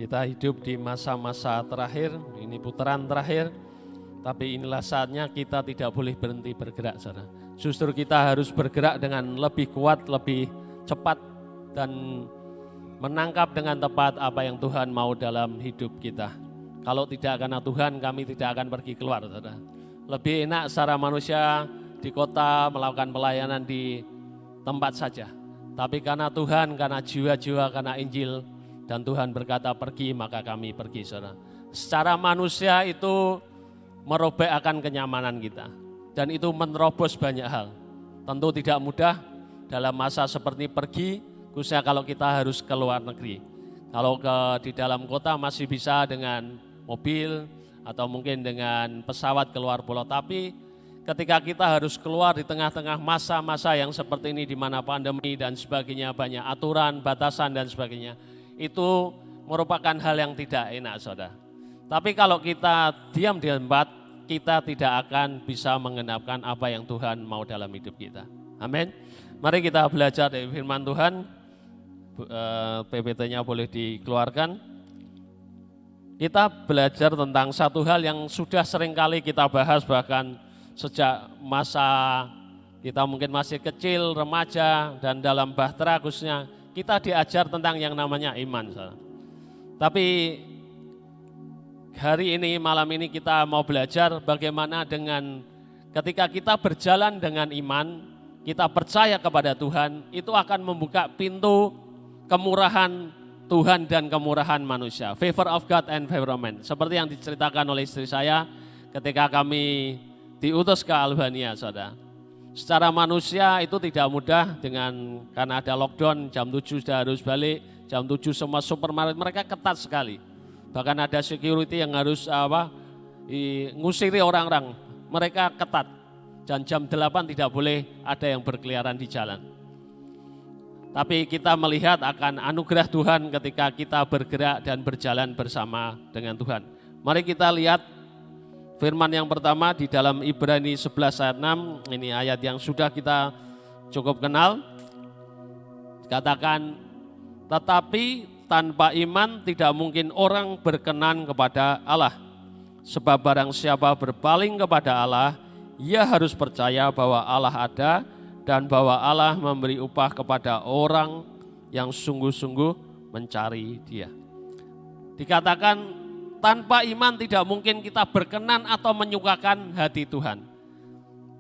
Kita hidup di masa-masa terakhir, ini putaran terakhir, tapi inilah saatnya kita tidak boleh berhenti bergerak, saudara. Justru kita harus bergerak dengan lebih kuat, lebih cepat, dan menangkap dengan tepat apa yang Tuhan mau dalam hidup kita. Kalau tidak karena Tuhan, kami tidak akan pergi keluar, saudara. Lebih enak secara manusia di kota melakukan pelayanan di tempat saja. Tapi karena Tuhan, karena jiwa-jiwa, karena Injil, dan Tuhan berkata pergi, maka kami pergi, saudara. Secara manusia itu merobek akan kenyamanan kita. Dan itu menerobos banyak hal. Tentu tidak mudah dalam masa seperti pergi, khususnya kalau kita harus ke luar negeri. Kalau di dalam kota masih bisa dengan mobil atau mungkin dengan pesawat keluar pulau. Tapi ketika kita harus keluar di tengah-tengah masa-masa yang seperti ini, di mana pandemi dan sebagainya, banyak aturan, batasan dan sebagainya, itu merupakan hal yang tidak enak, saudara. Tapi kalau kita diam di tempat, kita tidak akan bisa menggenapkan apa yang Tuhan mau dalam hidup kita. Amin. Mari kita belajar dari firman Tuhan. PPT-nya boleh dikeluarkan. Kita belajar tentang satu hal yang sudah seringkali kita bahas, bahkan sejak masa kita mungkin masih kecil, remaja, dan dalam bahtera khususnya, kita diajar tentang yang namanya iman. Tapi hari ini, malam ini kita mau belajar bagaimana dengan ketika kita berjalan dengan iman, kita percaya kepada Tuhan, itu akan membuka pintu kemurahan Tuhan dan kemurahan manusia. Favor of God and favor of man. Seperti yang diceritakan oleh istri saya ketika kami diutus ke Albania, saudara. Secara manusia itu tidak mudah karena ada lockdown, jam 7 sudah harus balik, jam 7 semua supermarket mereka ketat sekali. Bahkan ada security yang harus ngusiri orang-orang, mereka ketat. Dan jam 8 tidak boleh ada yang berkeliaran di jalan. Tapi kita melihat akan anugerah Tuhan ketika kita bergerak dan berjalan bersama dengan Tuhan. Mari kita lihat firman yang pertama di dalam Ibrani 11 ayat 6, ini ayat yang sudah kita cukup kenal. Katakan, tetapi tanpa iman tidak mungkin orang berkenan kepada Allah. Sebab barang siapa berpaling kepada Allah, ia harus percaya bahwa Allah ada dan bahwa Allah memberi upah kepada orang yang sungguh-sungguh mencari Dia. Dikatakan, tanpa iman tidak mungkin kita berkenan atau menyukakan hati Tuhan.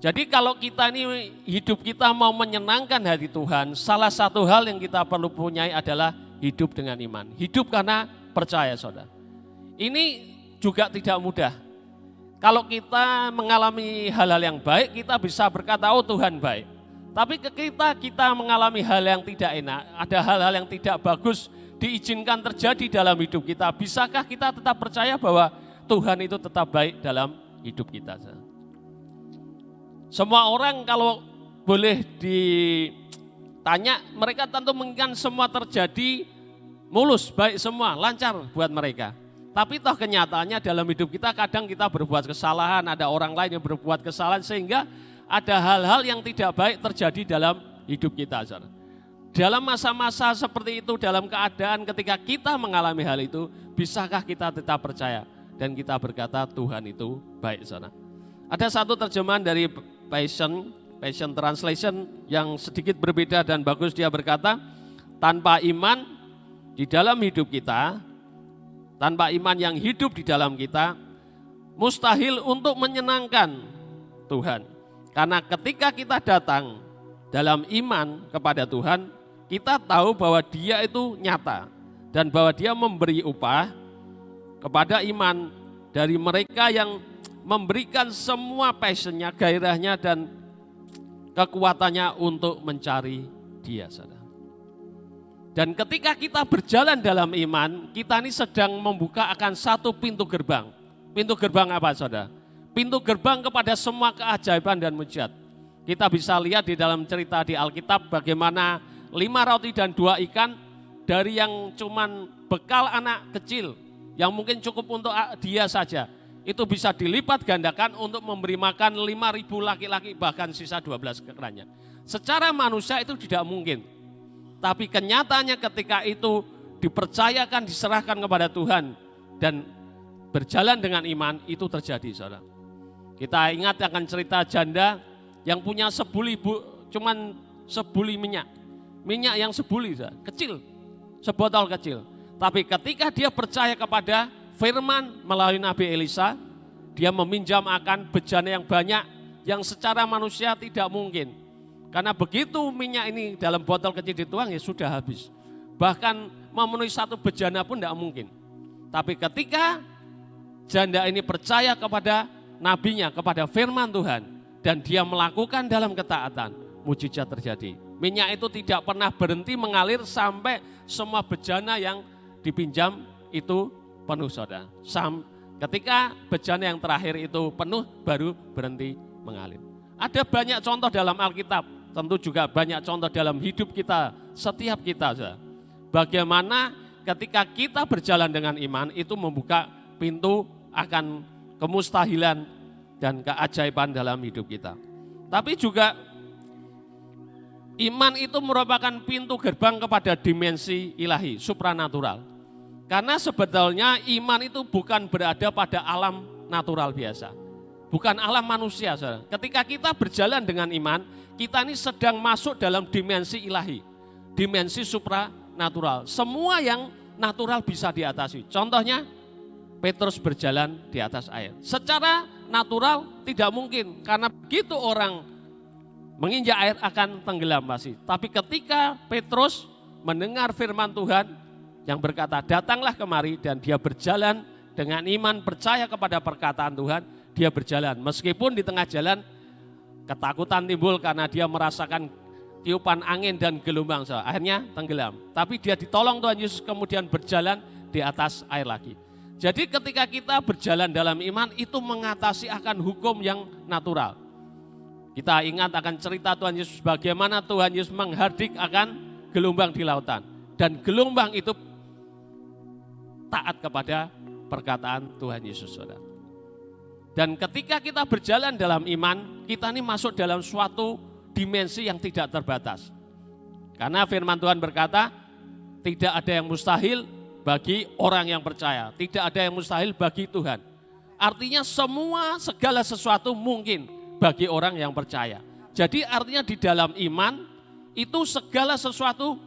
Jadi kalau kita ini hidup kita mau menyenangkan hati Tuhan, salah satu hal yang kita perlu punyai adalah hidup dengan iman. Hidup karena percaya, saudara. Ini juga tidak mudah. Kalau kita mengalami hal-hal yang baik, kita bisa berkata, oh Tuhan baik. Tapi kita mengalami hal yang tidak enak, ada hal-hal yang tidak bagus, diizinkan terjadi dalam hidup kita, bisakah kita tetap percaya bahwa Tuhan itu tetap baik dalam hidup kita? Semua orang kalau boleh ditanya, mereka tentu menginginkan semua terjadi mulus, baik semua, lancar buat mereka. Tapi toh kenyataannya dalam hidup kita kadang kita berbuat kesalahan, ada orang lain yang berbuat kesalahan sehingga ada hal-hal yang tidak baik terjadi dalam hidup kita. Dalam masa-masa seperti itu, dalam keadaan ketika kita mengalami hal itu, bisakah kita tetap percaya dan kita berkata Tuhan itu baik, saudara? Ada satu terjemahan dari Passion Translation yang sedikit berbeda dan bagus. Dia berkata, tanpa iman di dalam hidup kita, tanpa iman yang hidup di dalam kita, mustahil untuk menyenangkan Tuhan. Karena ketika kita datang dalam iman kepada Tuhan, kita tahu bahwa Dia itu nyata dan bahwa Dia memberi upah kepada iman dari mereka yang memberikan semua passionnya, gairahnya dan kekuatannya untuk mencari Dia, saudara. Dan ketika kita berjalan dalam iman, kita ini sedang membuka akan satu pintu gerbang. Pintu gerbang apa, saudara? Pintu gerbang kepada semua keajaiban dan mujizat. Kita bisa lihat di dalam cerita di Alkitab bagaimana 5 roti dan 2 ikan dari yang cuman bekal anak kecil yang mungkin cukup untuk dia saja. Itu bisa dilipat gandakan untuk memberi makan 5.000 laki-laki bahkan sisa 12 kerannya. Secara manusia itu tidak mungkin. Tapi kenyataannya ketika itu dipercayakan, diserahkan kepada Tuhan dan berjalan dengan iman, itu terjadi, saudara. Kita ingat akan cerita janda yang punya sebuli, cuman sebuli minyak yang sebuli, saudara, kecil, sebotol kecil. Tapi ketika dia percaya kepada firman melalui Nabi Elisa, dia meminjam akan bejana yang banyak, yang secara manusia tidak mungkin. Karena begitu minyak ini dalam botol kecil dituang, ya sudah habis. Bahkan memenuhi satu bejana pun tidak mungkin. Tapi ketika janda ini percaya kepada nabinya, kepada firman Tuhan, dan dia melakukan dalam ketaatan, mujizat terjadi. Minyak itu tidak pernah berhenti mengalir sampai semua bejana yang dipinjam itu penuh, saudara. Ketika bejana yang terakhir itu penuh, baru berhenti mengalir. Ada banyak contoh dalam Alkitab, tentu juga banyak contoh dalam hidup kita, setiap kita, saudara. Bagaimana ketika kita berjalan dengan iman, itu membuka pintu akan kemustahilan dan keajaiban dalam hidup kita. Tapi juga iman itu merupakan pintu gerbang kepada dimensi ilahi, supranatural. Karena sebetulnya iman itu bukan berada pada alam natural biasa. Bukan alam manusia, saudara. Ketika kita berjalan dengan iman, kita ini sedang masuk dalam dimensi ilahi, dimensi supranatural. Semua yang natural bisa diatasi. Contohnya, Petrus berjalan di atas air. Secara natural tidak mungkin, karena begitu orang menginjak air akan tenggelam pasti. Tapi ketika Petrus mendengar firman Tuhan yang berkata, datanglah kemari, dan dia berjalan dengan iman, percaya kepada perkataan Tuhan, dia berjalan. Meskipun di tengah jalan ketakutan timbul karena dia merasakan tiupan angin dan gelombang, akhirnya tenggelam. Tapi dia ditolong Tuhan Yesus, kemudian berjalan di atas air lagi. Jadi ketika kita berjalan dalam iman, itu mengatasi akan hukum yang natural. Kita ingat akan cerita Tuhan Yesus, bagaimana Tuhan Yesus menghardik akan gelombang di lautan. Dan gelombang itu taat kepada perkataan Tuhan Yesus, saudara. Dan ketika kita berjalan dalam iman, kita ini masuk dalam suatu dimensi yang tidak terbatas. Karena firman Tuhan berkata, tidak ada yang mustahil bagi orang yang percaya. Tidak ada yang mustahil bagi Tuhan. Artinya segala sesuatu mungkin bagi orang yang percaya. Jadi artinya di dalam iman, itu segala sesuatu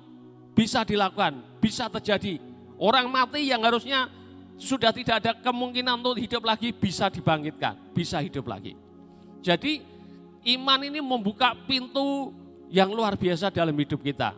bisa dilakukan, bisa terjadi. Orang mati yang harusnya sudah tidak ada kemungkinan untuk hidup lagi, bisa dibangkitkan, bisa hidup lagi. Jadi iman ini membuka pintu yang luar biasa dalam hidup kita.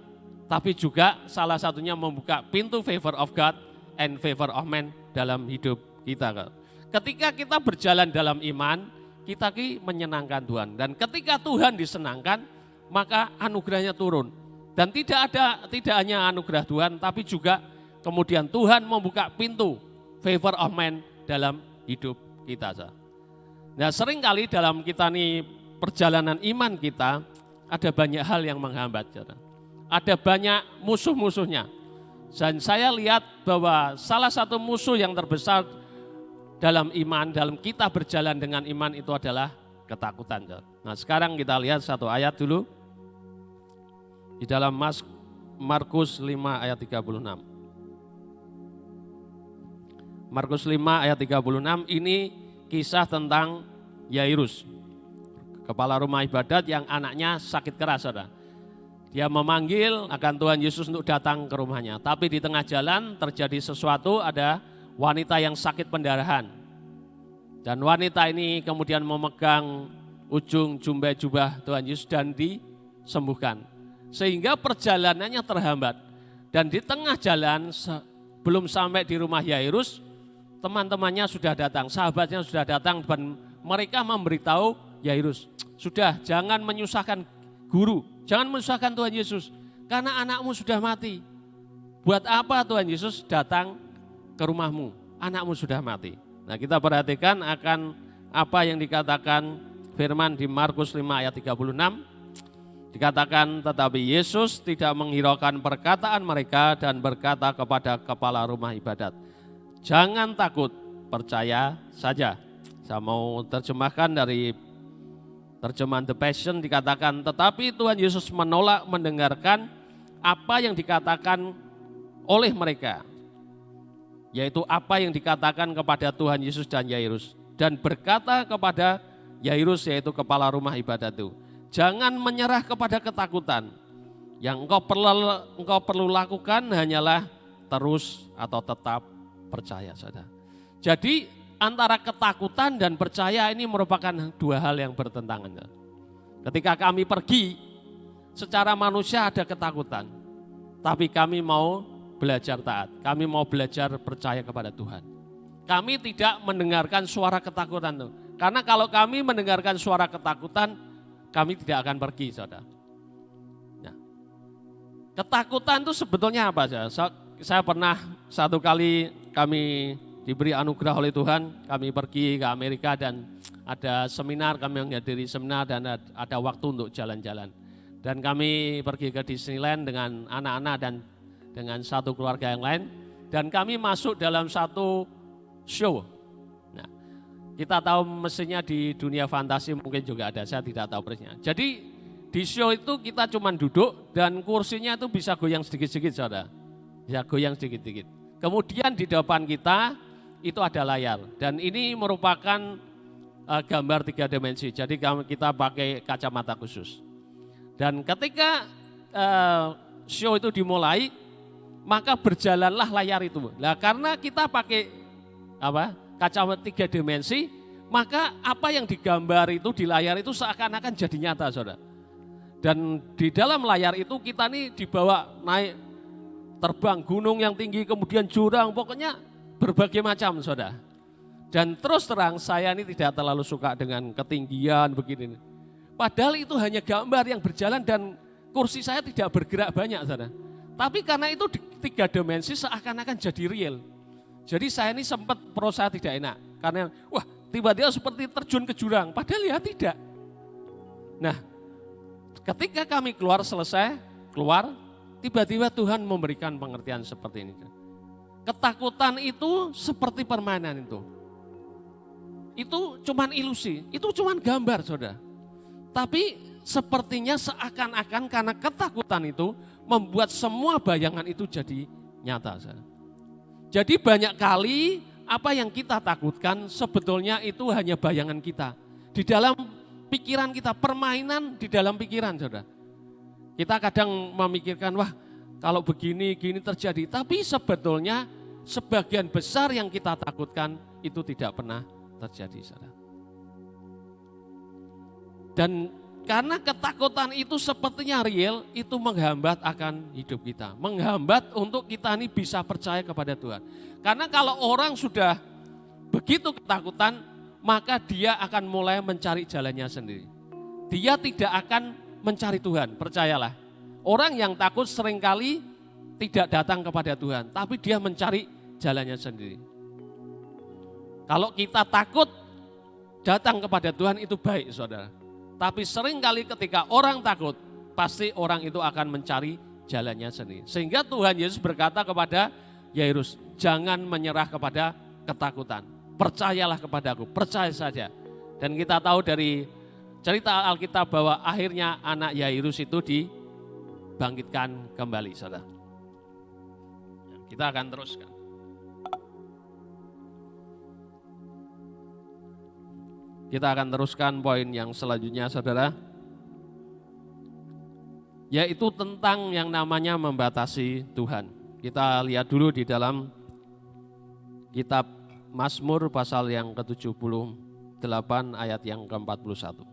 Tapi juga salah satunya membuka pintu favor of God and favor of man dalam hidup kita. Ketika kita berjalan dalam iman, kita menyenangkan Tuhan. Dan ketika Tuhan disenangkan, maka anugerahnya turun. Dan tidak hanya anugerah Tuhan, tapi juga kemudian Tuhan membuka pintu favor of man dalam hidup kita. Nah, seringkali dalam kita nih perjalanan iman kita, ada banyak hal yang menghambat. Ada banyak musuh-musuhnya. Dan saya lihat bahwa salah satu musuh yang terbesar dalam iman, dalam kita berjalan dengan iman itu adalah ketakutan. Nah, sekarang kita lihat satu ayat dulu. Di dalam Markus 5 ayat 36. Markus 5 ayat 36 ini kisah tentang Yairus, kepala rumah ibadat yang anaknya sakit keras, saudara. Dia memanggil akan Tuhan Yesus untuk datang ke rumahnya. Tapi di tengah jalan terjadi sesuatu, ada wanita yang sakit pendarahan. Dan wanita ini kemudian memegang ujung jubah Tuhan Yesus dan disembuhkan. Sehingga perjalanannya terhambat. Dan di tengah jalan belum sampai di rumah Yairus, teman-temannya sudah datang, sahabatnya sudah datang, dan mereka memberitahu Yairus, sudah jangan menyusahkan guru, jangan menyusahkan Tuhan Yesus, karena anakmu sudah mati. Buat apa Tuhan Yesus datang ke rumahmu? Anakmu sudah mati. Nah, kita perhatikan akan apa yang dikatakan firman di Markus 5 ayat 36. Dikatakan, tetapi Yesus tidak menghiraukan perkataan mereka dan berkata kepada kepala rumah ibadat, jangan takut, percaya saja. Saya mau terjemahkan dari terjemahan The Passion, dikatakan, tetapi Tuhan Yesus menolak mendengarkan apa yang dikatakan oleh mereka, yaitu apa yang dikatakan kepada Tuhan Yesus dan Yairus, dan berkata kepada Yairus, yaitu kepala rumah ibadat itu, jangan menyerah kepada ketakutan. Yang engkau perlu lakukan hanyalah terus atau tetap percaya, saudara. Jadi antara ketakutan dan percaya ini merupakan dua hal yang bertentangan. Ketika kami pergi, secara manusia ada ketakutan, tapi kami mau belajar taat, kami mau belajar percaya kepada Tuhan. Kami tidak mendengarkan suara ketakutan itu. Karena kalau kami mendengarkan suara ketakutan, kami tidak akan pergi, saudara. Nah, ketakutan itu sebetulnya apa? Saya pernah satu kali kami diberi anugerah oleh Tuhan, kami pergi ke Amerika dan ada seminar, kami menghadiri seminar dan ada waktu untuk jalan-jalan. Dan kami pergi ke Disneyland dengan anak-anak dan dengan satu keluarga yang lain. Dan kami masuk dalam satu show. Nah, kita tahu mestinya di dunia fantasi mungkin juga ada, saya tidak tahu persisnya. Jadi di show itu kita cuma duduk dan kursinya itu bisa goyang sedikit-sedikit, saudara. Bisa goyang sedikit-sedikit. Kemudian di depan kita itu ada layar dan ini merupakan gambar 3 dimensi. Jadi kita pakai kacamata khusus. Dan ketika show itu dimulai, maka berjalanlah layar itu. Nah, karena kita pakai kacamata 3 dimensi, maka apa yang digambar itu di layar itu seakan-akan jadi nyata, saudara. Dan di dalam layar itu kita nih dibawa naik, terbang gunung yang tinggi, kemudian jurang, pokoknya berbagai macam, saudara. Dan terus terang saya ini tidak terlalu suka dengan ketinggian begini. Padahal itu hanya gambar yang berjalan dan kursi saya tidak bergerak banyak, saudara. Tapi karena itu di 3 dimensi seakan-akan jadi real. Jadi saya ini sempat perasa tidak enak. Karena wah tiba-tiba seperti terjun ke jurang, padahal ya tidak. Nah, ketika kami selesai keluar, tiba-tiba Tuhan memberikan pengertian seperti ini. Ketakutan itu seperti permainan itu. Itu cuman ilusi, itu cuman gambar, saudara. Tapi sepertinya seakan-akan karena ketakutan itu membuat semua bayangan itu jadi nyata, saudara. Jadi banyak kali apa yang kita takutkan sebetulnya itu hanya bayangan kita. Di dalam pikiran kita, permainan di dalam pikiran, saudara. Kita kadang memikirkan, wah kalau begini, gini terjadi. Tapi sebetulnya sebagian besar yang kita takutkan itu tidak pernah terjadi, saudara. Dan karena ketakutan itu sepertinya real, itu menghambat akan hidup kita. Menghambat untuk kita ini bisa percaya kepada Tuhan. Karena kalau orang sudah begitu ketakutan, maka dia akan mulai mencari jalannya sendiri. Dia tidak akan mencari Tuhan, percayalah. Orang yang takut seringkali tidak datang kepada Tuhan, tapi dia mencari jalannya sendiri. Kalau kita takut datang kepada Tuhan itu baik, saudara. Tapi seringkali ketika orang takut, pasti orang itu akan mencari jalannya sendiri. Sehingga Tuhan Yesus berkata kepada Yairus, jangan menyerah kepada ketakutan. Percayalah kepadaku, percaya saja. Dan kita tahu dari cerita Alkitab bahwa akhirnya anak Yairus itu dibangkitkan kembali, saudara. Kita akan teruskan. Kita akan teruskan poin yang selanjutnya, saudara. Yaitu tentang yang namanya membatasi Tuhan. Kita lihat dulu di dalam kitab Mazmur pasal yang ke-78 ayat yang ke-41.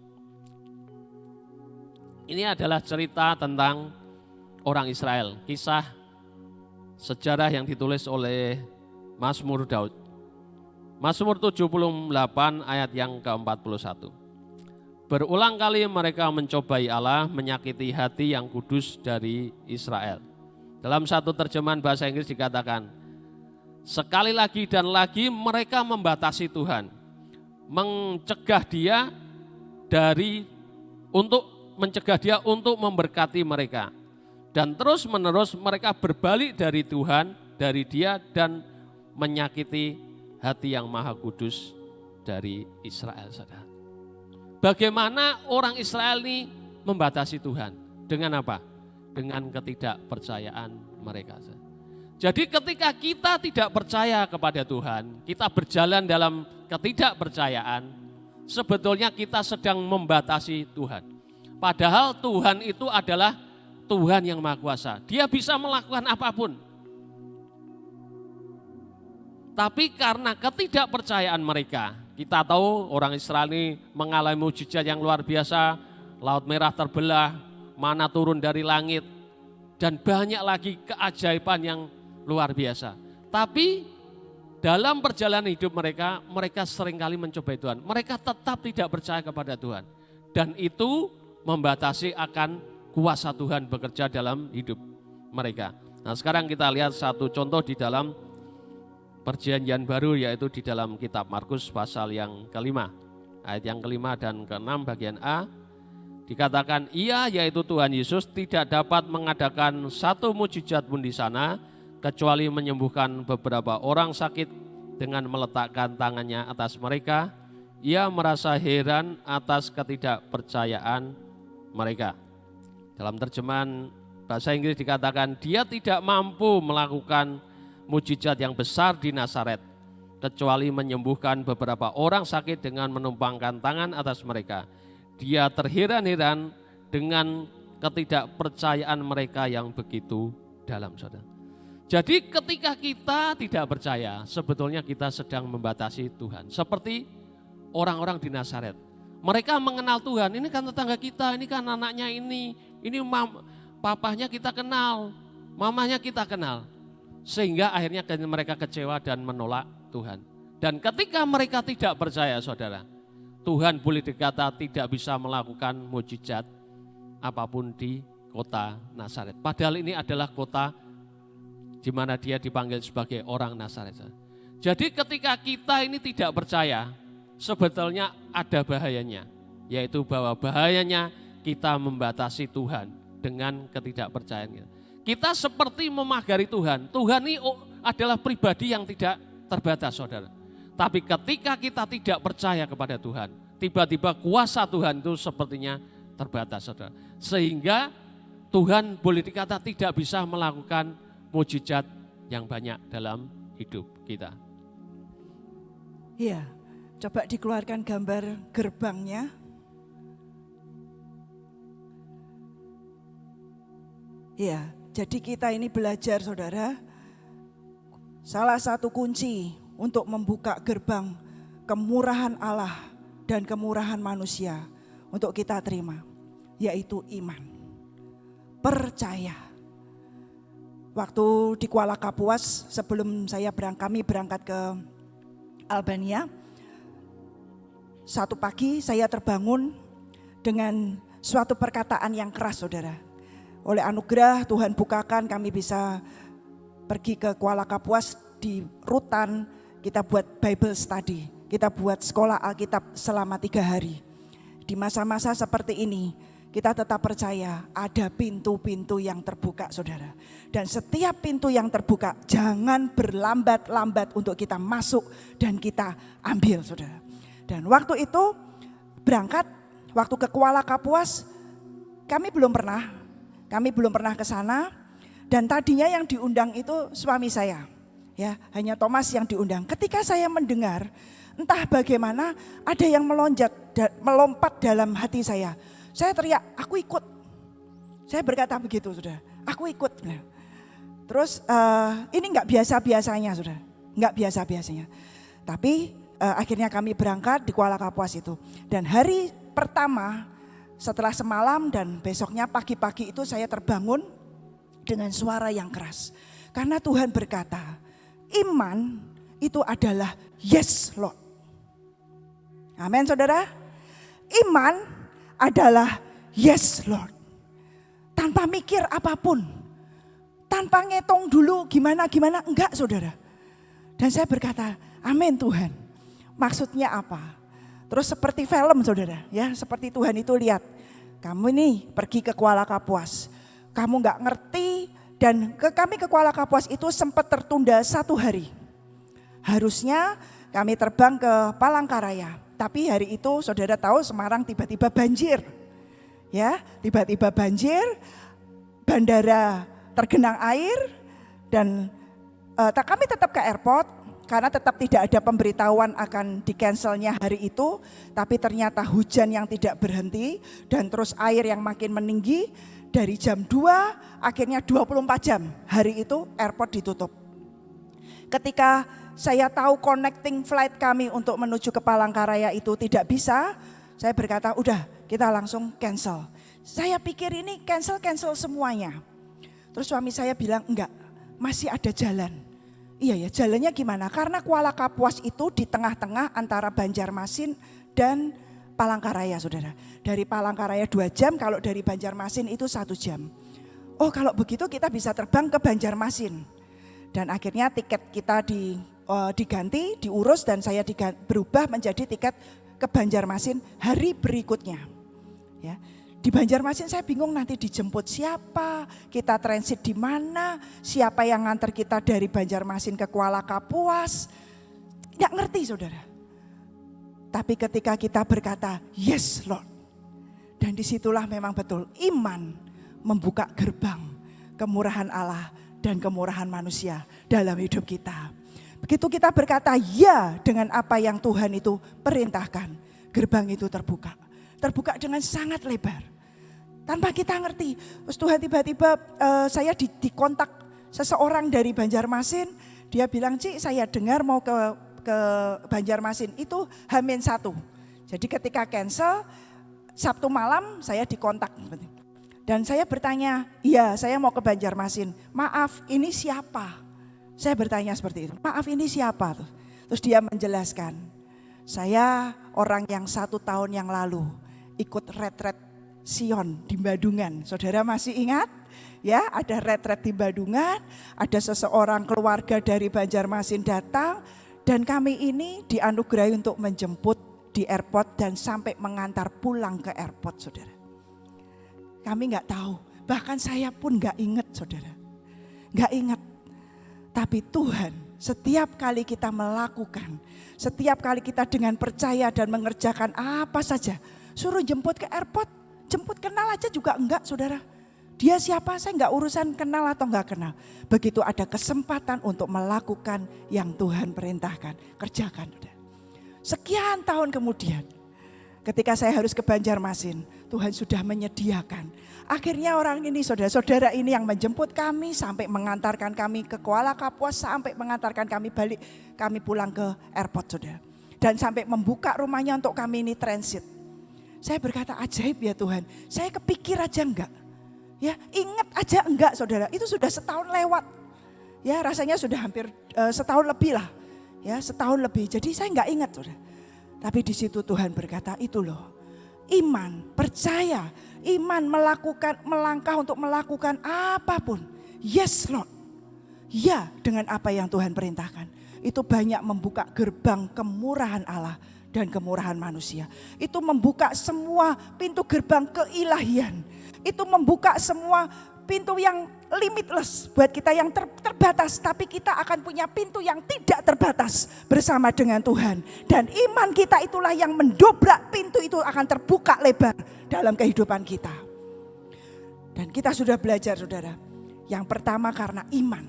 Ini adalah cerita tentang orang Israel, kisah sejarah yang ditulis oleh Mazmur Daud. Mazmur 78 ayat yang ke-41. Berulang kali mereka mencobai Allah, menyakiti hati yang kudus dari Israel. Dalam satu terjemahan bahasa Inggris dikatakan, sekali lagi dan lagi mereka membatasi Tuhan, mencegah dia untuk memberkati mereka. Dan terus menerus mereka berbalik dari Tuhan, dari dia dan menyakiti hati yang maha kudus dari Israel, saudara. Bagaimana orang Israel ini membatasi Tuhan? Dengan apa? Dengan ketidakpercayaan mereka. Jadi ketika kita tidak percaya kepada Tuhan, kita berjalan dalam ketidakpercayaan, sebetulnya kita sedang membatasi Tuhan. Padahal Tuhan itu adalah Tuhan yang Maha Kuasa. Dia bisa melakukan apapun. Tapi karena ketidakpercayaan mereka, kita tahu orang Israel ini mengalami mujizat yang luar biasa, Laut Merah terbelah, mana turun dari langit, dan banyak lagi keajaiban yang luar biasa. Tapi dalam perjalanan hidup mereka, mereka seringkali mencobai Tuhan. Mereka tetap tidak percaya kepada Tuhan. Dan itu membatasi akan kuasa Tuhan bekerja dalam hidup mereka. Nah, sekarang kita lihat satu contoh di dalam Perjanjian Baru, yaitu di dalam kitab Markus pasal yang kelima. Ayat yang kelima dan keenam bagian A. Dikatakan, ia yaitu Tuhan Yesus tidak dapat mengadakan satu mujizat pun di sana, kecuali menyembuhkan beberapa orang sakit dengan meletakkan tangannya atas mereka. Ia merasa heran atas ketidakpercayaan mereka. Dalam terjemahan bahasa Inggris dikatakan, dia tidak mampu melakukan mujizat yang besar di Nazaret, kecuali menyembuhkan beberapa orang sakit dengan menumpangkan tangan atas mereka. Dia terheran-heran dengan ketidakpercayaan mereka yang begitu dalam, saudara. Jadi ketika kita tidak percaya, sebetulnya kita sedang membatasi Tuhan. Seperti orang-orang di Nazaret. Mereka mengenal Tuhan, ini kan tetangga kita, ini kan anaknya ini papahnya kita kenal, mamanya kita kenal. Sehingga akhirnya mereka kecewa dan menolak Tuhan. Dan ketika mereka tidak percaya, saudara, Tuhan boleh dikata tidak bisa melakukan mujizat apapun di kota Nazaret. Padahal ini adalah kota di mana dia dipanggil sebagai orang Nazaret. Jadi ketika kita ini tidak percaya, sebetulnya ada bahayanya. Yaitu bahwa bahayanya kita membatasi Tuhan dengan ketidakpercayaan. Kita seperti memagari Tuhan. Tuhan ini adalah pribadi yang tidak terbatas, saudara. Tapi ketika kita tidak percaya kepada Tuhan, tiba-tiba kuasa Tuhan itu sepertinya terbatas, saudara. Sehingga Tuhan boleh dikata tidak bisa melakukan mujizat yang banyak dalam hidup kita. Iya, coba dikeluarkan gambar gerbangnya. Iya. Jadi kita ini belajar, saudara, salah satu kunci untuk membuka gerbang kemurahan Allah dan kemurahan manusia untuk kita terima, yaitu iman, percaya. Waktu di Kuala Kapuas, sebelum kami berangkat ke Albania, satu pagi saya terbangun dengan suatu perkataan yang keras, saudara. Oleh anugerah Tuhan bukakan kami bisa pergi ke Kuala Kapuas, di rutan kita buat Bible study, kita buat sekolah Alkitab selama 3 hari. Di masa-masa seperti ini kita tetap percaya ada pintu-pintu yang terbuka, saudara. Dan setiap pintu yang terbuka jangan berlambat-lambat untuk kita masuk dan kita ambil, saudara. Dan waktu itu berangkat, waktu ke Kuala Kapuas kami belum pernah ke sana, dan tadinya yang diundang itu suami saya, ya, hanya Thomas yang diundang. Ketika saya mendengar, entah bagaimana ada yang melompat dalam hati saya teriak, aku ikut. Saya berkata begitu, saudara, aku ikut. Terus ini nggak biasa-biasanya, saudara, nggak biasa-biasanya. Tapi akhirnya kami berangkat di Kuala Kapuas itu, dan hari pertama setelah semalam dan besoknya pagi-pagi itu saya terbangun dengan suara yang keras. Karena Tuhan berkata, iman itu adalah yes Lord. Amin, saudara. Iman adalah yes Lord. Tanpa mikir apapun. Tanpa ngitung dulu gimana, enggak, saudara. Dan saya berkata, amin Tuhan. Maksudnya apa? Terus seperti film, saudara, ya, seperti Tuhan itu lihat, kamu nih pergi ke Kuala Kapuas, kamu nggak ngerti, dan kami ke Kuala Kapuas itu sempat tertunda 1 hari. Harusnya kami terbang ke Palangkaraya, tapi hari itu saudara tahu Semarang tiba-tiba banjir, ya, tiba-tiba banjir, bandara tergenang air, dan kami tetap ke airport karena tetap tidak ada pemberitahuan akan di-cancelnya hari itu, tapi ternyata hujan yang tidak berhenti dan terus air yang makin meninggi. Dari jam 2 akhirnya 24 jam hari itu airport ditutup. Ketika saya tahu connecting flight kami untuk menuju ke Palangkaraya itu tidak bisa, saya berkata udah kita langsung cancel. Saya pikir ini cancel semuanya. Terus suami saya bilang enggak, masih ada jalan. Iya ya, jalannya gimana? Karena Kuala Kapuas itu di tengah-tengah antara Banjarmasin dan Palangkaraya, saudara. Dari Palangkaraya 2 jam, kalau dari Banjarmasin itu 1 jam. Oh kalau begitu kita bisa terbang ke Banjarmasin. Dan akhirnya tiket kita diganti, diurus dan saya berubah menjadi tiket ke Banjarmasin hari berikutnya. Ya. Di Banjarmasin saya bingung nanti dijemput siapa, kita transit di mana, siapa yang nganter kita dari Banjarmasin ke Kuala Kapuas. Nggak ngerti saudara. Tapi ketika kita berkata, yes Lord. Dan disitulah memang betul iman membuka gerbang kemurahan Allah dan kemurahan manusia dalam hidup kita. Begitu kita berkata ya dengan apa yang Tuhan itu perintahkan, gerbang itu terbuka. Terbuka dengan sangat lebar. Tanpa kita ngerti. Terus Tuhan tiba-tiba saya dikontak seseorang dari Banjarmasin. Dia bilang, Cik saya dengar mau ke Banjarmasin itu H-1. Jadi ketika cancel, Sabtu malam saya dikontak. Dan saya bertanya, iya saya mau ke Banjarmasin. Maaf ini siapa? Saya bertanya seperti itu. Maaf ini siapa? Terus dia menjelaskan, saya orang yang 1 tahun yang lalu ikut retret Sion di Badungan. Saudara masih ingat? Ya, ada retret di Badungan, ada seseorang keluarga dari Banjarmasin datang dan kami ini dianugerahi untuk menjemput di airport dan sampai mengantar pulang ke airport, saudara. Kami nggak tahu, bahkan saya pun nggak ingat, saudara. Nggak ingat. Tapi Tuhan setiap kali kita melakukan, setiap kali kita dengan percaya dan mengerjakan apa saja, suruh jemput ke airport, jemput kenal aja juga enggak, saudara. Dia siapa, saya enggak urusan kenal atau enggak kenal. Begitu ada kesempatan untuk melakukan yang Tuhan perintahkan, kerjakan. Sekian tahun kemudian, ketika saya harus ke Banjarmasin, Tuhan sudah menyediakan. Akhirnya orang ini, saudara-saudara ini yang menjemput kami sampai mengantarkan kami ke Kuala Kapuas, sampai mengantarkan kami balik, kami pulang ke airport, saudara. Dan sampai membuka rumahnya untuk kami ini transit. Saya berkata ajaib ya Tuhan, saya kepikir aja enggak. Ya, ingat aja enggak saudara, itu sudah setahun lewat. Ya rasanya sudah hampir setahun lebih lah. Ya setahun lebih, jadi saya enggak ingat saudara. Tapi di situ Tuhan berkata itu loh, iman, percaya, iman melangkah untuk melakukan apapun. Yes Lord, ya dengan apa yang Tuhan perintahkan. Itu banyak membuka gerbang kemurahan Allah dan kemurahan manusia. Itu membuka semua pintu gerbang keilahian. Itu membuka semua pintu yang limitless buat kita yang terbatas. Tapi kita akan punya pintu yang tidak terbatas bersama dengan Tuhan. Dan iman kita itulah yang mendobrak pintu itu akan terbuka lebar dalam kehidupan kita. Dan kita sudah belajar saudara. Yang pertama karena iman.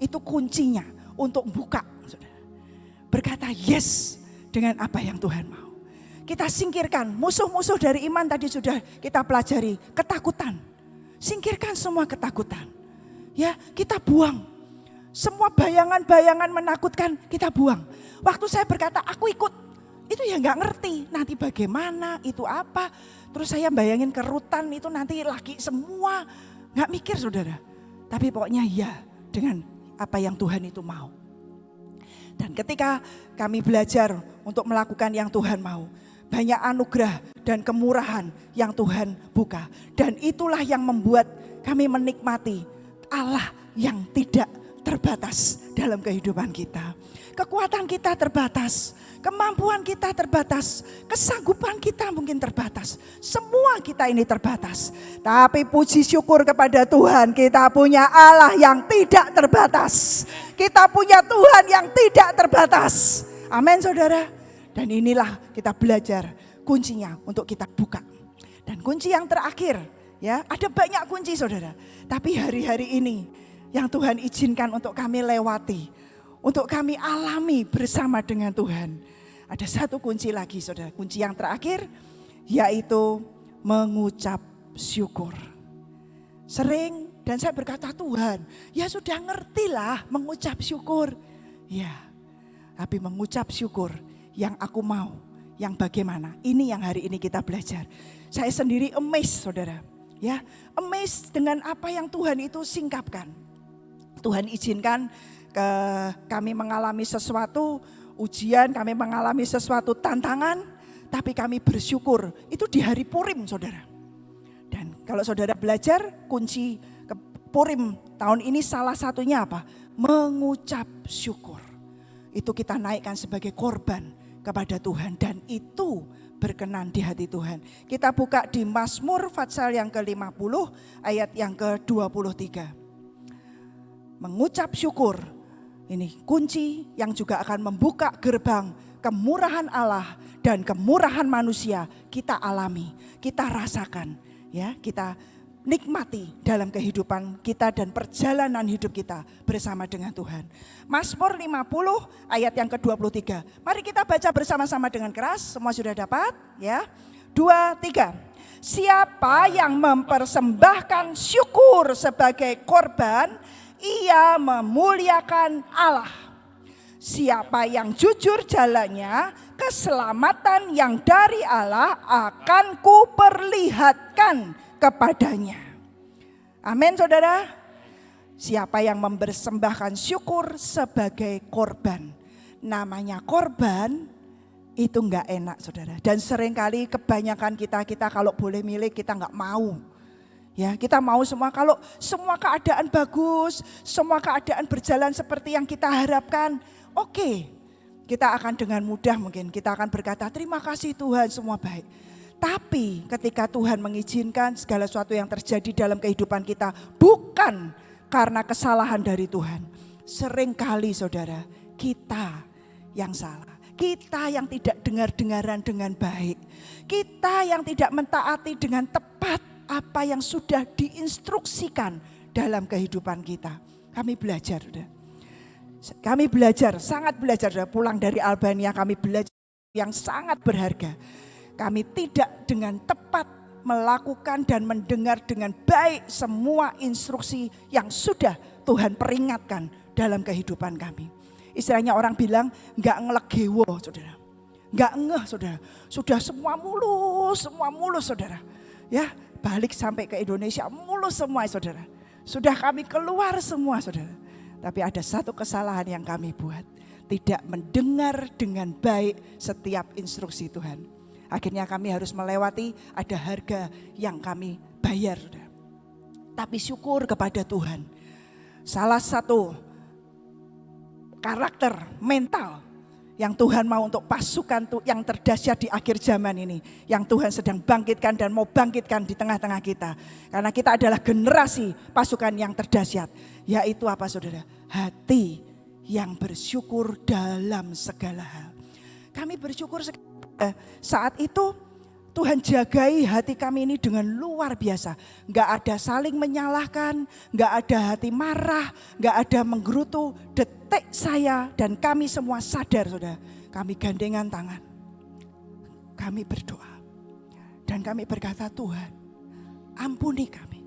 Itu kuncinya untuk buka. Saudara. Berkata yes dengan apa yang Tuhan mau. Kita singkirkan musuh-musuh dari iman tadi sudah kita pelajari. Ketakutan. Singkirkan semua ketakutan. Ya, kita buang. Semua bayangan-bayangan menakutkan kita buang. Waktu saya berkata aku ikut. Itu ya gak ngerti nanti bagaimana, itu apa. Terus saya bayangin ke rutan itu nanti laki semua. Gak mikir saudara. Tapi pokoknya ya dengan apa yang Tuhan itu mau. Dan ketika kami belajar untuk melakukan yang Tuhan mau, banyak anugerah dan kemurahan yang Tuhan buka. Dan itulah yang membuat kami menikmati Allah yang tidak terbatas dalam kehidupan kita. Kekuatan kita terbatas, kemampuan kita terbatas, kesanggupan kita mungkin terbatas. Semua kita ini terbatas. Tapi puji syukur kepada Tuhan, kita punya Allah yang tidak terbatas. Kita punya Tuhan yang tidak terbatas. Amin saudara. Dan inilah kita belajar kuncinya untuk kita buka. Dan kunci yang terakhir, ya ada banyak kunci saudara. Tapi hari-hari ini yang Tuhan izinkan untuk kami lewati, untuk kami alami bersama dengan Tuhan. Ada satu kunci lagi saudara, kunci yang terakhir yaitu mengucap syukur. Sering dan saya berkata, Tuhan ya sudah ngertilah mengucap syukur. Ya, tapi mengucap syukur yang aku mau, yang bagaimana, ini yang hari ini kita belajar. Saya sendiri amazed saudara, ya amazed dengan apa yang Tuhan itu singkapkan. Tuhan izinkan kami mengalami sesuatu ujian, kami mengalami sesuatu tantangan, tapi kami bersyukur. Itu di hari Purim saudara. Dan kalau saudara belajar kunci Purim tahun ini salah satunya apa? Mengucap syukur. Itu kita naikkan sebagai korban kepada Tuhan dan itu berkenan di hati Tuhan. Kita buka di Mazmur pasal yang ke-50 ayat yang ke-23. Mengucap syukur, ini kunci yang juga akan membuka gerbang kemurahan Allah dan kemurahan manusia kita alami, kita rasakan, ya, kita nikmati dalam kehidupan kita dan perjalanan hidup kita bersama dengan Tuhan. Mazmur 50 ayat yang ke-23. Mari kita baca bersama-sama dengan keras. Semua sudah dapat, ya? 2, 3. Siapa yang mempersembahkan syukur sebagai korban, ia memuliakan Allah. Siapa yang jujur jalannya, keselamatan yang dari Allah akan kuperlihatkan kepadanya. Amin saudara. Siapa yang mempersembahkan syukur sebagai korban. Namanya korban itu enggak enak saudara. Dan seringkali kebanyakan kita kalau boleh milih kita enggak mau. Ya, kita mau semua, kalau semua keadaan bagus, semua keadaan berjalan seperti yang kita harapkan, oke. Kita akan dengan mudah mungkin, kita akan berkata terima kasih Tuhan semua baik. Tapi ketika Tuhan mengizinkan segala sesuatu yang terjadi dalam kehidupan kita bukan karena kesalahan dari Tuhan. Seringkali saudara, kita yang salah. Kita yang tidak dengar-dengaran dengan baik. Kita yang tidak mentaati dengan tepat apa yang sudah diinstruksikan dalam kehidupan kita. Kami belajar, kami belajar, sangat belajar. Pulang dari Albania kami belajar yang sangat berharga. Kami tidak dengan tepat melakukan dan mendengar dengan baik semua instruksi yang sudah Tuhan peringatkan dalam kehidupan kami. Istilahnya orang bilang gak ngelegewo saudara. Gak ngeh saudara. Sudah semua mulus saudara. Ya, balik sampai ke Indonesia mulus semua saudara. Sudah kami keluar semua saudara. Tapi ada satu kesalahan yang kami buat. Tidak mendengar dengan baik setiap instruksi Tuhan. Akhirnya kami harus melewati, ada harga yang kami bayar saudara. Tapi syukur kepada Tuhan. Salah satu karakter mental yang Tuhan mau untuk pasukan yang terdahsyat di akhir zaman ini. Yang Tuhan sedang bangkitkan dan mau bangkitkan di tengah-tengah kita. Karena kita adalah generasi pasukan yang terdahsyat. Yaitu apa saudara? Hati yang bersyukur dalam segala hal. Kami bersyukur saat itu Tuhan jagai hati kami ini dengan luar biasa. Gak ada saling menyalahkan, gak ada hati marah, gak ada menggerutu. Detik saya dan kami semua sadar saudara. Kami gandengan tangan. Kami berdoa. Dan kami berkata Tuhan ampuni kami.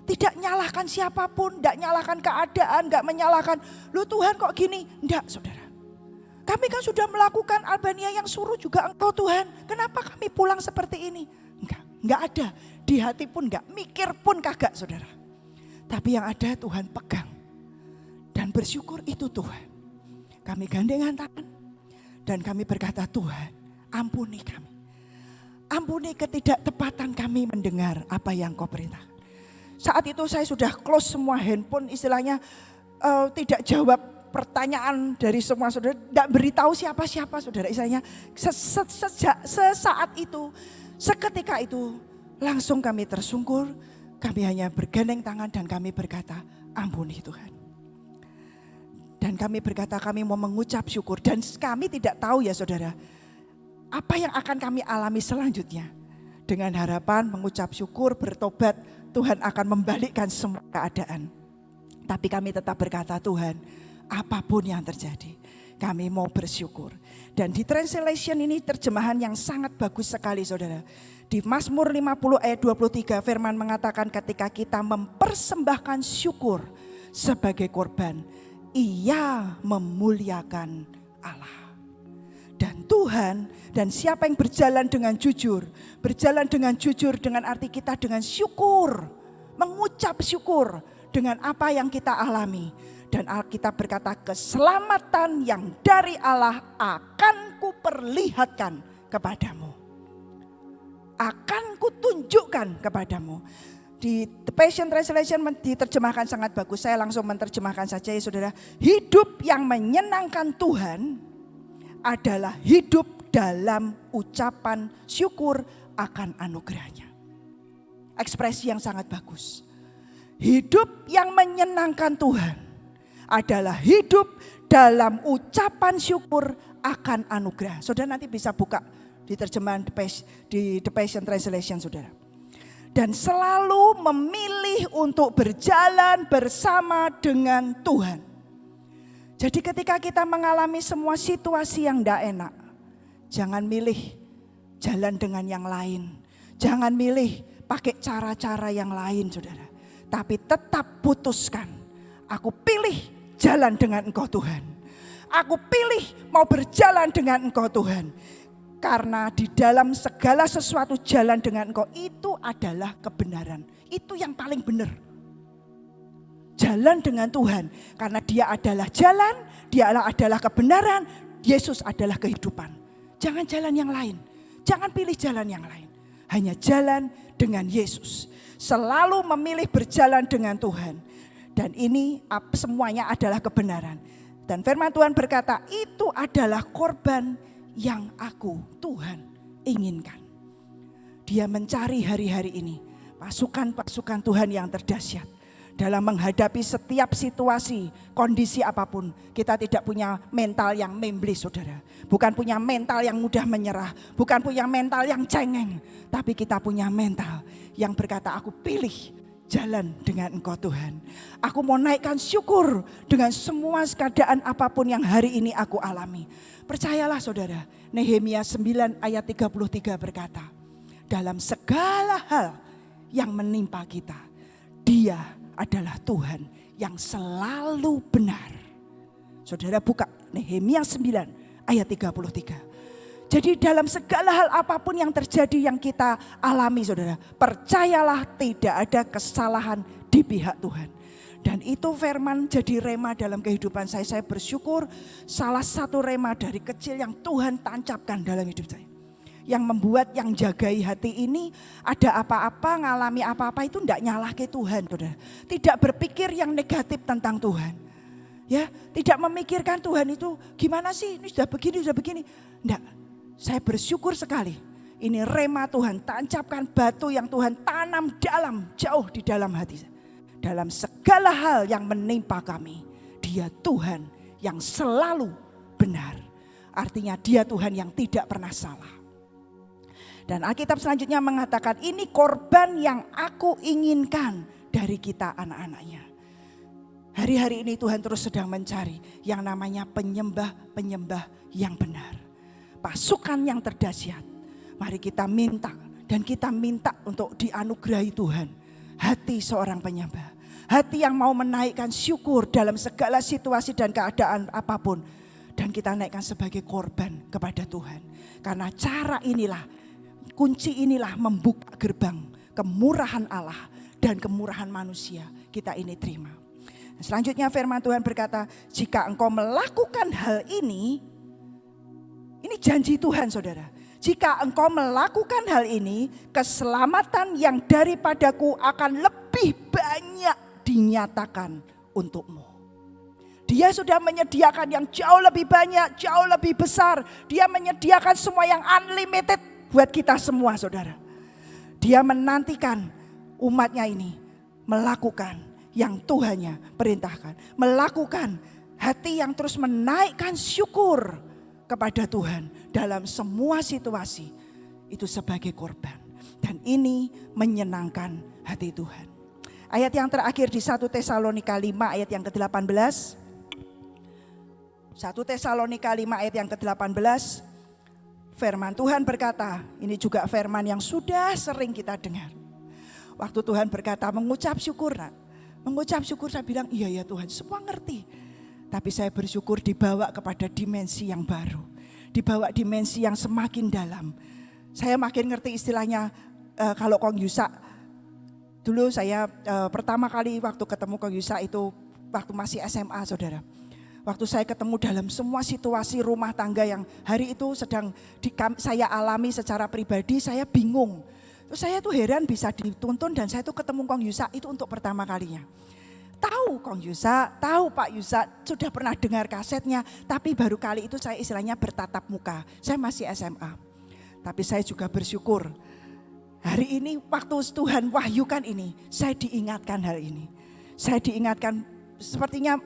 Tidak nyalahkan siapapun, tidak nyalahkan keadaan, gak menyalahkan. Lu Tuhan kok gini? Enggak saudara. Kami kan sudah melakukan Albania yang suruh juga Engkau Tuhan. Kenapa kami pulang seperti ini? Enggak ada. Di hati pun enggak, mikir pun kagak saudara. Tapi yang ada Tuhan pegang. Dan bersyukur itu Tuhan. Kami gandengan tangan. Dan kami berkata Tuhan ampuni kami. Ampuni ketidaktepatan kami mendengar apa yang Kau perintahkan. Saat itu saya sudah close semua handphone istilahnya tidak jawab pertanyaan dari semua saudara, tidak beritahu siapa-siapa saudara. Istilahnya sesaat itu, seketika itu langsung kami tersungkur, kami hanya bergandeng tangan dan kami berkata ampuni Tuhan. Dan kami berkata kami mau mengucap syukur dan kami tidak tahu ya saudara, apa yang akan kami alami selanjutnya. Dengan harapan mengucap syukur, bertobat, Tuhan akan membalikkan semua keadaan. Tapi kami tetap berkata, Tuhan, apapun yang terjadi, kami mau bersyukur. Dan di translation ini terjemahan yang sangat bagus sekali saudara. Di Mazmur 50 ayat 23 firman mengatakan ketika kita mempersembahkan syukur sebagai korban, ia memuliakan Allah. Dan Tuhan, dan siapa yang berjalan dengan jujur dengan arti kita dengan syukur, mengucap syukur dengan apa yang kita alami. Dan Alkitab berkata keselamatan yang dari Allah akan kuperlihatkan kepadamu. Akan kutunjukkan kepadamu. Di The Passion Translation diterjemahkan sangat bagus. Saya langsung menerjemahkan saja ya saudara. Hidup yang menyenangkan Tuhan adalah hidup dalam ucapan syukur akan anugerahnya. Ekspresi yang sangat bagus. Hidup yang menyenangkan Tuhan adalah hidup dalam ucapan syukur akan anugerah. Saudara nanti bisa buka di terjemahan di The Passion Translation saudara. Dan selalu memilih untuk berjalan bersama dengan Tuhan. Jadi ketika kita mengalami semua situasi yang tidak enak, jangan milih jalan dengan yang lain. Jangan milih pakai cara-cara yang lain saudara. Tapi tetap putuskan, aku pilih jalan dengan Engkau Tuhan. Aku pilih mau berjalan dengan Engkau Tuhan. Karena di dalam segala sesuatu jalan dengan Engkau itu adalah kebenaran. Itu yang paling benar. Jalan dengan Tuhan. Karena Dia adalah jalan, Dia adalah kebenaran, Yesus adalah kehidupan. Jangan jalan yang lain. Jangan pilih jalan yang lain. Hanya jalan dengan Yesus. Selalu memilih berjalan dengan Tuhan. Dan ini semuanya adalah kebenaran. Dan firman Tuhan berkata, itu adalah korban yang aku, Tuhan, inginkan. Dia mencari hari-hari ini pasukan-pasukan Tuhan yang terdahsyat. Dalam menghadapi setiap situasi, kondisi apapun, kita tidak punya mental yang membeli saudara. Bukan punya mental yang mudah menyerah. Bukan punya mental yang cengeng. Tapi kita punya mental yang berkata, aku pilih jalan dengan Engkau Tuhan. Aku mau naikkan syukur dengan semua keadaan apapun yang hari ini aku alami. Percayalah saudara, Nehemia 9 ayat 33 berkata, dalam segala hal yang menimpa kita, Dia adalah Tuhan yang selalu benar. Saudara buka Nehemia 9 ayat 33. Jadi dalam segala hal apapun yang terjadi yang kita alami saudara, percayalah tidak ada kesalahan di pihak Tuhan. Dan itu firman jadi rema dalam kehidupan saya. Saya bersyukur salah satu rema dari kecil yang Tuhan tancapkan dalam hidup saya. Yang membuat yang jagai hati ini ada apa-apa, ngalami apa-apa itu tidak nyalah ke Tuhan saudara. Tidak berpikir yang negatif tentang Tuhan. Ya, tidak memikirkan Tuhan itu gimana sih ini sudah begini. Enggak. Saya bersyukur sekali. Ini rema Tuhan, tancapkan batu yang Tuhan tanam jauh di dalam hati saya. Dalam segala hal yang menimpa kami, Dia Tuhan yang selalu benar. Artinya Dia Tuhan yang tidak pernah salah. Dan Alkitab selanjutnya mengatakan ini korban yang aku inginkan dari kita anak-anaknya. Hari-hari ini Tuhan terus sedang mencari yang namanya penyembah-penyembah yang benar. Pasukan yang terdahsyat. Mari kita minta dan kita minta untuk dianugerahi Tuhan. Hati seorang penyembah. Hati yang mau menaikkan syukur dalam segala situasi dan keadaan apapun. Dan kita naikkan sebagai korban kepada Tuhan. Karena cara inilah, kunci inilah membuka gerbang kemurahan Allah dan kemurahan manusia. Kita ini terima. Selanjutnya firman Tuhan berkata, jika engkau melakukan hal ini janji Tuhan saudara. Jika engkau melakukan hal ini, keselamatan yang daripadaku akan lebih banyak dinyatakan untukmu. Dia sudah menyediakan yang jauh lebih banyak, jauh lebih besar. Dia menyediakan semua yang unlimited buat kita semua saudara. Dia menantikan umatnya ini melakukan yang Tuhannya perintahkan. Melakukan hati yang terus menaikkan syukur kepada Tuhan dalam semua situasi itu sebagai korban. Dan ini menyenangkan hati Tuhan. Ayat yang terakhir di 1 Tesalonika 5 ayat yang ke-18. 1 Tesalonika 5 ayat yang ke-18. Firman Tuhan berkata, ini juga firman yang sudah sering kita dengar. Waktu Tuhan berkata mengucap syukur, mengucap syukur saya bilang iya ya Tuhan, semua ngerti. Tapi saya bersyukur dibawa kepada dimensi yang baru. Dibawa dimensi yang semakin dalam. Saya makin ngerti istilahnya kalau Kong Yusa. Dulu saya pertama kali waktu ketemu Kong Yusa itu waktu masih SMA saudara. Waktu saya ketemu dalam semua situasi rumah tangga yang hari itu sedang saya alami secara pribadi, saya bingung. Terus saya tuh heran bisa dituntun dan saya tuh ketemu Kong Yusa itu untuk pertama kalinya. Tahu Kong Yusa, tahu Pak Yusa, sudah pernah dengar kasetnya, tapi baru kali itu saya istilahnya bertatap muka. Saya masih SMA. Tapi saya juga bersyukur. Hari ini waktu Tuhan wahyukan ini, saya diingatkan hal ini. Saya diingatkan sepertinya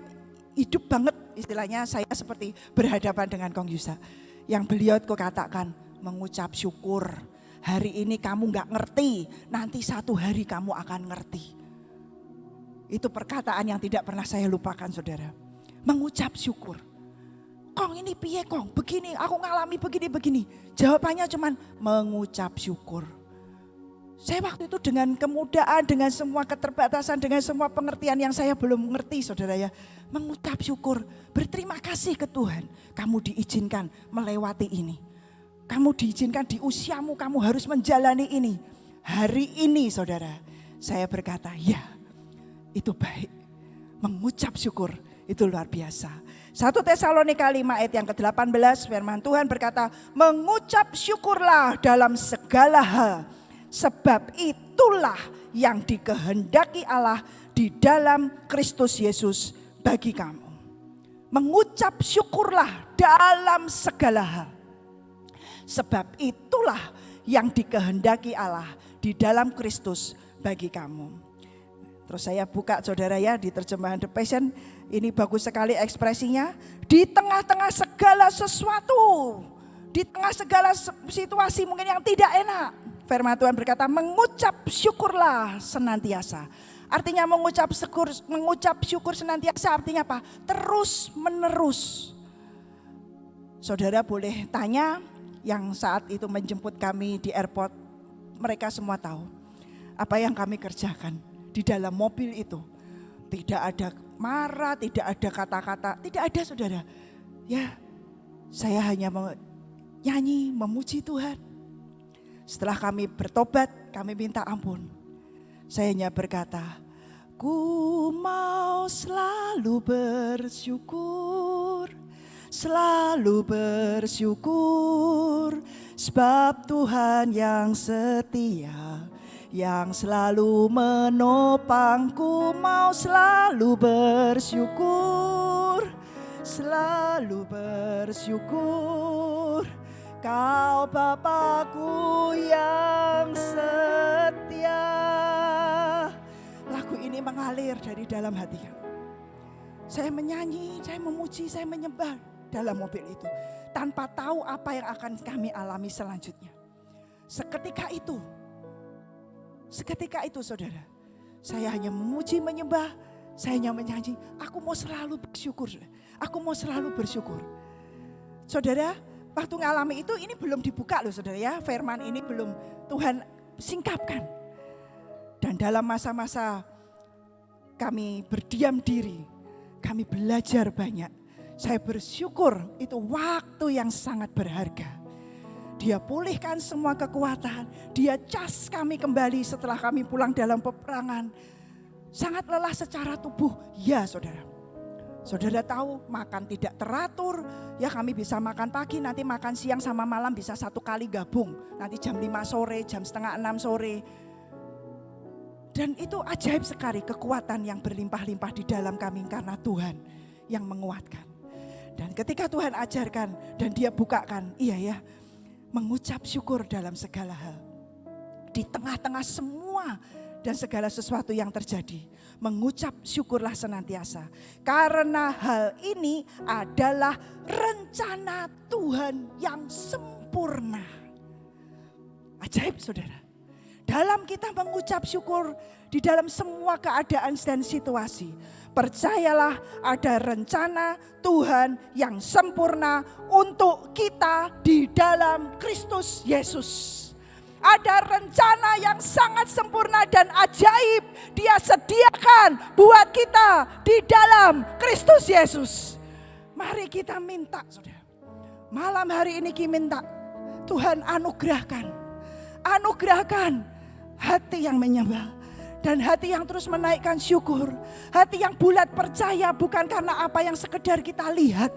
hidup banget istilahnya saya seperti berhadapan dengan Kong Yusa. Yang beliau katakan mengucap syukur. Hari ini kamu gak ngerti, nanti satu hari kamu akan ngerti. Itu perkataan yang tidak pernah saya lupakan saudara. Mengucap syukur. Kong ini piye Kong, begini aku ngalami begini. Jawabannya cuman mengucap syukur. Saya waktu itu dengan kemudahan, dengan semua keterbatasan, dengan semua pengertian yang saya belum mengerti saudara ya. Mengucap syukur, berterima kasih ke Tuhan. Kamu diizinkan melewati ini. Kamu diizinkan di usiamu, kamu harus menjalani ini. Hari ini saudara, saya berkata ya itu baik. Mengucap syukur itu luar biasa. 1 Tesalonika 5 ayat yang ke-18 firman Tuhan berkata, mengucap syukurlah dalam segala hal. Sebab itulah yang dikehendaki Allah di dalam Kristus Yesus bagi kamu. Mengucap syukurlah dalam segala hal. Sebab itulah yang dikehendaki Allah di dalam Kristus bagi kamu. Terus saya buka saudara ya di terjemahan The Passion. Ini bagus sekali ekspresinya. Di tengah-tengah segala sesuatu. Di tengah segala situasi mungkin yang tidak enak. Firman Tuhan berkata mengucap syukurlah senantiasa. Artinya mengucap syukur senantiasa artinya apa? Terus menerus. Saudara boleh tanya yang saat itu menjemput kami di airport. Mereka semua tahu apa yang kami kerjakan di dalam mobil itu. Tidak ada marah, tidak ada kata-kata, tidak ada saudara. Ya saya hanya nyanyi memuji Tuhan. Setelah kami bertobat, kami minta ampun. Saya hanya berkata, ku mau selalu bersyukur, selalu bersyukur. Sebab Tuhan yang setia, yang selalu menopangku, mau selalu bersyukur, selalu bersyukur. Kau Bapakku yang setia. Lagu ini mengalir dari dalam hati kami. Saya menyanyi, saya memuji, saya menyembah dalam mobil itu. Tanpa tahu apa yang akan kami alami selanjutnya. Seketika itu saudara. Saya hanya memuji, menyembah, saya hanya menyanyi. Aku mau selalu bersyukur. Aku mau selalu bersyukur. Saudara, waktu ngalami itu ini belum dibuka loh saudara ya. Firman ini belum Tuhan singkapkan. Dan dalam masa-masa kami berdiam diri, kami belajar banyak. Saya bersyukur itu waktu yang sangat berharga. Dia pulihkan semua kekuatan. Dia cas kami kembali setelah kami pulang dalam peperangan. Sangat lelah secara tubuh. Ya saudara. Saudara tahu makan tidak teratur, ya kami bisa makan pagi, nanti makan siang sama malam bisa satu kali gabung. Nanti jam 5 sore, jam setengah 6 sore. Dan itu ajaib sekali kekuatan yang berlimpah-limpah di dalam kami karena Tuhan yang menguatkan. Dan ketika Tuhan ajarkan dan dia bukakan, iya ya, mengucap syukur dalam segala hal. Di tengah-tengah semua dan segala sesuatu yang terjadi. Mengucap syukurlah senantiasa. Karena hal ini adalah rencana Tuhan yang sempurna. Ajaib saudara. dalam kita mengucap syukur di dalam semua keadaan dan situasi, percayalah ada rencana Tuhan yang sempurna untuk kita di dalam Kristus Yesus. Ada rencana yang sangat sempurna dan ajaib Dia sediakan buat kita di dalam Kristus Yesus. Mari kita minta, saudara. Malam hari ini kita minta Tuhan anugerahkan hati yang menyembah dan hati yang terus menaikkan syukur, hati yang bulat percaya bukan karena apa yang sekedar kita lihat,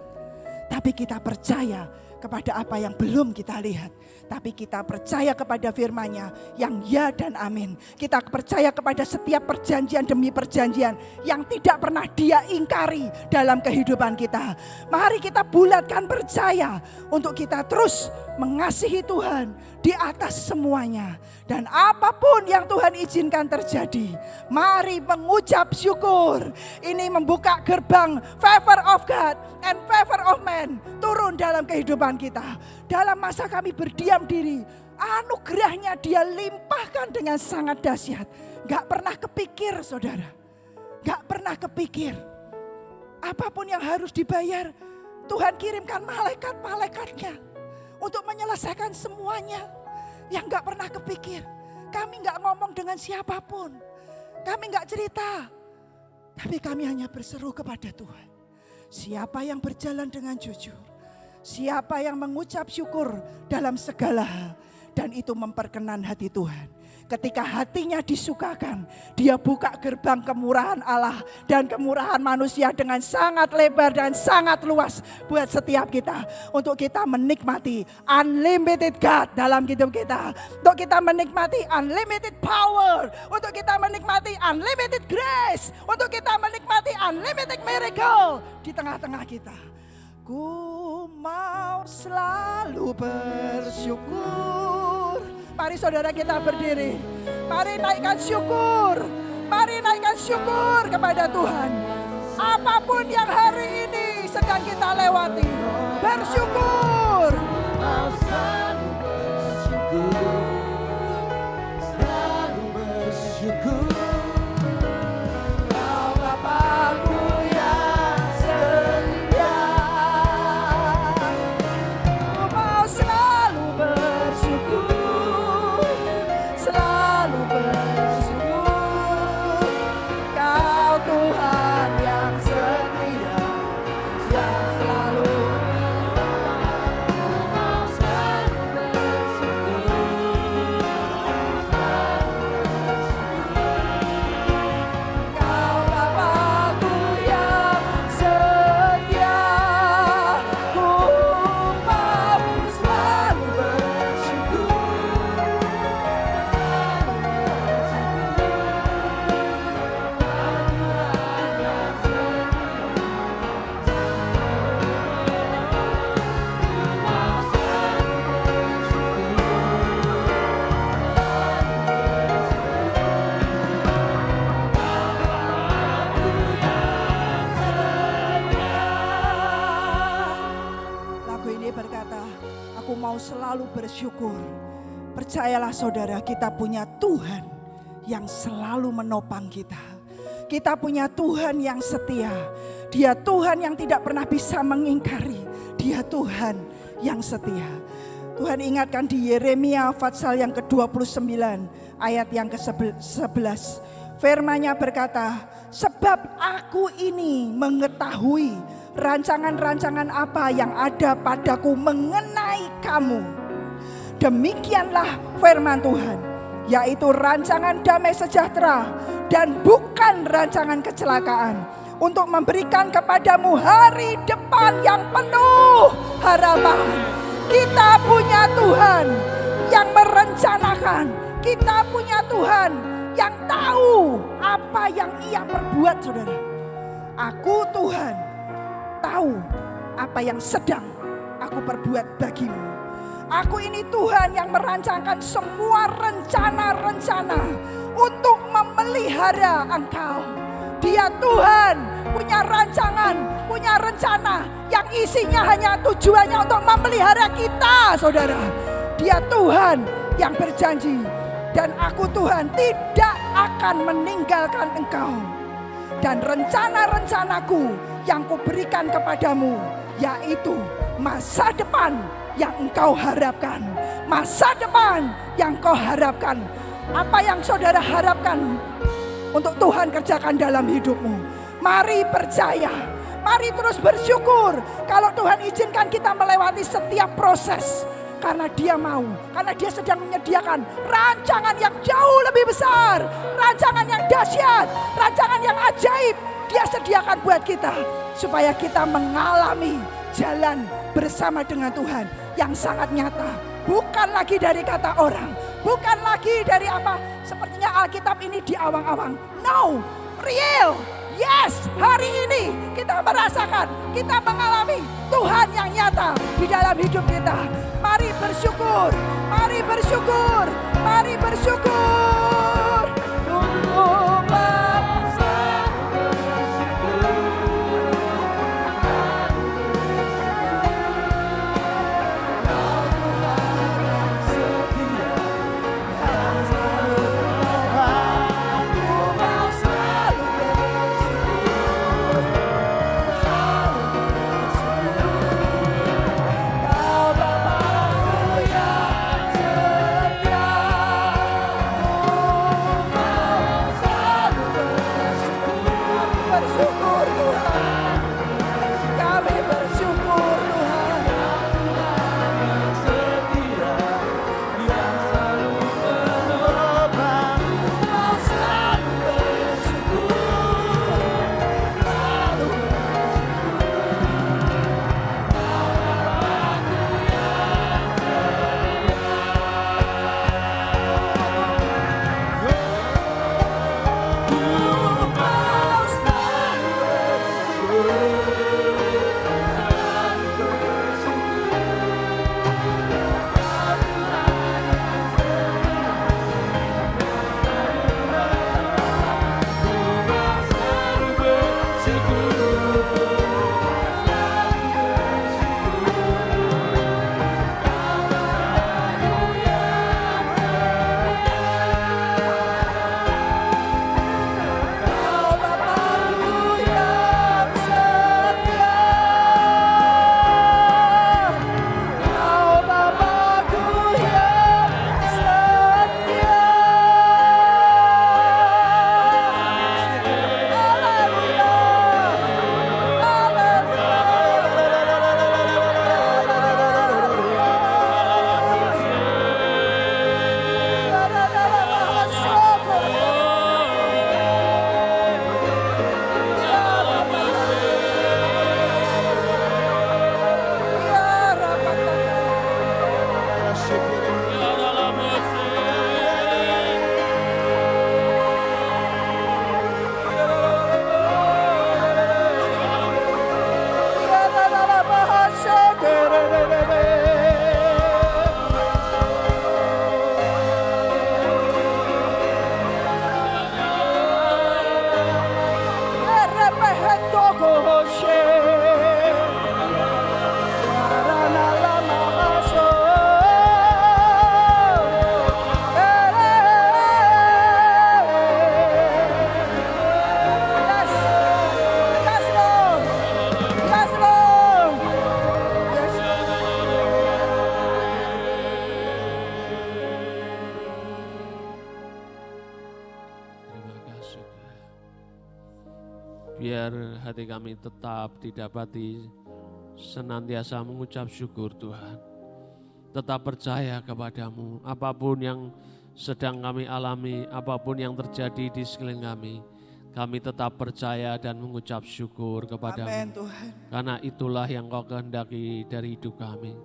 tapi kita percaya kepada apa yang belum kita lihat. Tapi kita percaya kepada firman-Nya yang ya dan amin. Kita percaya kepada setiap perjanjian demi perjanjian yang tidak pernah Dia ingkari dalam kehidupan kita. Mari kita bulatkan percaya untuk kita terus mengasihi Tuhan di atas semuanya. Dan apapun yang Tuhan izinkan terjadi, mari mengucap syukur. Ini membuka gerbang favor of God and favor of man turun dalam kehidupan kita. Dalam masa kami berdiam diri, anugerahnya Dia limpahkan dengan sangat dahsyat. Gak pernah kepikir, saudara. Gak pernah kepikir. Apapun yang harus dibayar, Tuhan kirimkan malaikat-malaikatnya untuk menyelesaikan semuanya. Yang gak pernah kepikir. Kami gak ngomong dengan siapapun. Kami gak cerita. Tapi kami hanya berseru kepada Tuhan. Siapa yang berjalan dengan jujur, siapa yang mengucap syukur dalam segala hal, dan itu memperkenan hati Tuhan. Ketika hatinya disukakan, Dia buka gerbang kemurahan Allah dan kemurahan manusia dengan sangat lebar dan sangat luas buat setiap kita. Untuk kita menikmati unlimited God dalam hidup kita. Untuk kita menikmati unlimited power. Untuk kita menikmati unlimited grace. Untuk kita menikmati unlimited miracle di tengah-tengah kita. Ku mau selalu bersyukur. Mari saudara kita berdiri. Mari naikkan syukur. Mari naikkan syukur kepada Tuhan. Apapun yang hari ini sedang kita lewati, bersyukur. Mau selalu bersyukur. Selalu bersyukur. Kau Bapakku yang setia. Ku mau selalu bersyukur. Selalu bersyukur. Kau Tuhan yang setia, yang selalu. Ku mau selalu bersyukur. Kau Bapakku yang setia. Ku mau selalu bersyukur. Lagu ini berkata, aku mau selalu bersyukur. Percayalah saudara, kita punya Tuhan yang selalu menopang kita. Kita punya Tuhan yang setia. Dia Tuhan yang tidak pernah bisa mengingkari. Dia Tuhan yang setia. Tuhan ingatkan di Yeremia pasal yang ke-29 ayat yang ke-11. Firman-Nya berkata, sebab aku ini mengetahui rancangan-rancangan apa yang ada padaku mengenai kamu. Demikianlah firman Tuhan, yaitu rancangan damai sejahtera dan bukan rancangan kecelakaan, untuk memberikan kepadamu hari depan yang penuh harapan. Kita punya Tuhan yang merencanakan. Kita punya Tuhan yang tahu apa yang Ia perbuat, saudara. Aku Tuhan tahu apa yang sedang aku perbuat bagimu. Aku ini Tuhan yang merancangkan semua rencana-rencana untuk memelihara engkau. Dia Tuhan punya rancangan, punya rencana yang isinya hanya tujuannya untuk memelihara kita, saudara. Dia Tuhan yang berjanji Dan aku Tuhan tidak akan meninggalkan engkau. Dan rencana-rencanaku yang kuberikan kepadamu, yaitu masa depan yang engkau harapkan. Masa depan yang kau harapkan. Apa yang saudara harapkan untuk Tuhan kerjakan dalam hidupmu. Mari percaya, mari terus bersyukur kalau Tuhan izinkan kita melewati setiap proses. Karena dia mau, karena dia sedang menyediakan rancangan yang jauh lebih besar. Rancangan yang dahsyat, rancangan yang ajaib. Dia sediakan buat kita supaya kita mengalami jalan bersama dengan Tuhan yang sangat nyata. Bukan lagi dari kata orang, bukan lagi dari apa sepertinya Alkitab ini di awang-awang. No, real. Yes, hari ini kita merasakan, kita mengalami Tuhan yang nyata di dalam hidup kita. Mari bersyukur, mari bersyukur, mari bersyukur. Biar hati kami tetap didapati senantiasa mengucap syukur Tuhan. Tetap percaya kepadamu, apapun yang sedang kami alami, apapun yang terjadi di sekeliling kami tetap percaya dan mengucap syukur kepadamu. Amin Tuhan. Karena itulah yang kau kehendaki dari hidup kami.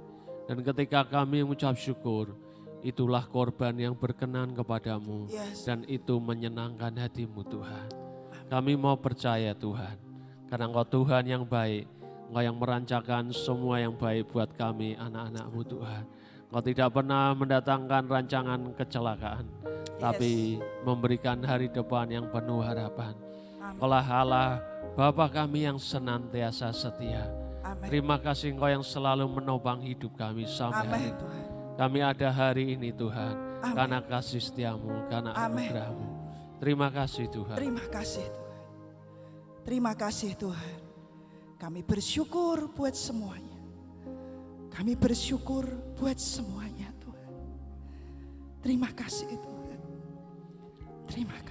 Dan ketika kami mengucap syukur, itulah korban yang berkenan kepadamu. Yes. Dan itu menyenangkan hatimu Tuhan. Kami mau percaya Tuhan, karena Engkau Tuhan yang baik, Engkau yang merancangkan semua yang baik buat kami anak-anak-Mu Tuhan. Engkau tidak pernah mendatangkan rancangan kecelakaan, tapi memberikan hari depan yang penuh harapan. Engkaulah Allah, Bapa kami yang senantiasa setia. Amin. Terima kasih Engkau yang selalu menopang hidup kami sampai hari ini. Kami ada hari ini Tuhan, Amin. karena kasih setiamu, karena Amin. anugerahmu. Terima kasih Tuhan. Terima kasih Tuhan. Terima kasih Tuhan. Kami bersyukur buat semuanya. Kami bersyukur buat semuanya Tuhan. Terima kasih Tuhan. Terima kasih.